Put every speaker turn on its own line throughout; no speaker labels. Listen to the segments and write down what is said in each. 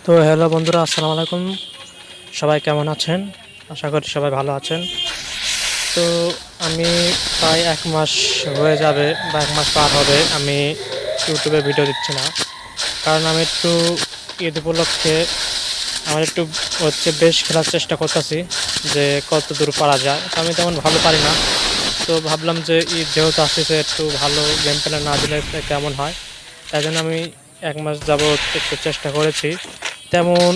তো হ্যালো বন্ধুরা, আসসালামু আলাইকুম। সবাই কেমন আছেন? আশা করি সবাই ভালো আছেন। তো আমি প্রায় 1 মাস হয়ে যাবে বা 1 মাস পার হবে আমি ইউটিউবে ভিডিও দিচ্ছি না। কারণ আমি একটু ঈদ উপলক্ষে আমার একটু বেশ খেলার চেষ্টা করতেছি যে কত দূর পারা যায়। তো আমি তেমন ভালো পারি না। তো ভাবলাম যে ঈদ যেহেতু আসতেছে, একটু ভালো গেম প্লে না দিলে কেমন হয়। তাই জন্য আমি 1 মাস যাবৎ একটু চেষ্টা করেছি। তেমন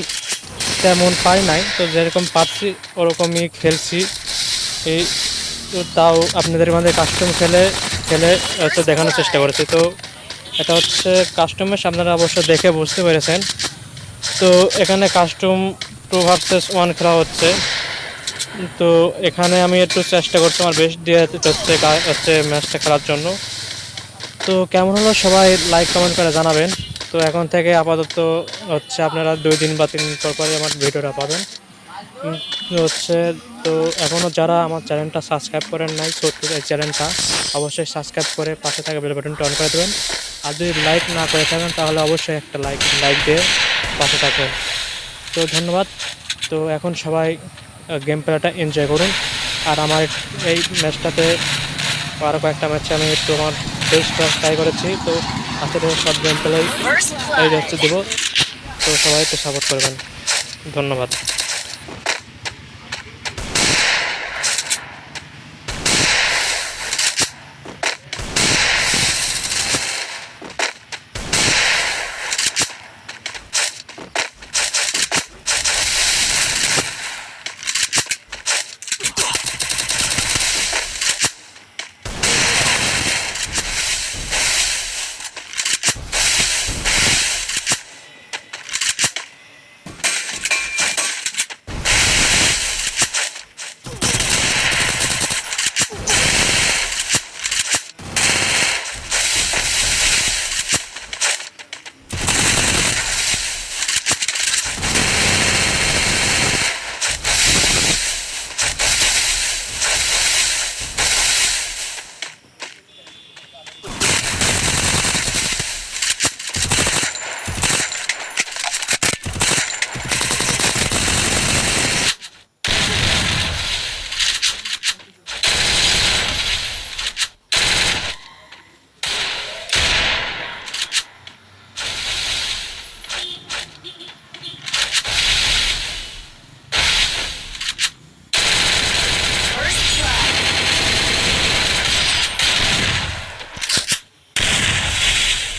তেমন পারি নাই, তো যেরকম পারছি ওরকমই খেলছি। এই তো তাও আপনাদের মাঝে কাস্টম খেলে খেলে দেখানোর চেষ্টা করেছি। তো এটা হচ্ছে কাস্টমের, আপনারা অবশ্য দেখে বুঝতে পেরেছেন। তো এখানে কাস্টম 2 vs 1 খেলা হচ্ছে। তো এখানে আমি একটু চেষ্টা করছি আমার বেস্ট দিয়ে হচ্ছে ম্যাচটা খেলার জন্য। তো কেমন হলো সবাই লাইক কমেন্ট করে জানাবেন। তো এখন থেকে আপাতত আপনারা 2 দিন বা 3 দিন পর পরই আমার ভিডিওটা পাবেন। হচ্ছে তো এখনও যারা আমার চ্যানেলটা সাবস্ক্রাইব করেন নাই, ছোট্ট এই চ্যানেলটা অবশ্যই সাবস্ক্রাইব করে পাশে থাকা বেল বাটনটা অন করে দেবেন। আর যদি লাইক না করে থাকেন তাহলে অবশ্যই একটা লাইক দিয়ে পাশে থাকবেন। তো ধন্যবাদ। তো এখন সবাই গেম প্লেটা এনজয় করুন। আর আমার এই ম্যাচটাতে আরও কয়েকটা ম্যাচে আমি একটু আমার বেস্ট ট্রাই করেছি। তো আজকে থেকে সব গেম প্লে এই দেবো। তো সবাই একটু সাপোর্ট করবেন। ধন্যবাদ।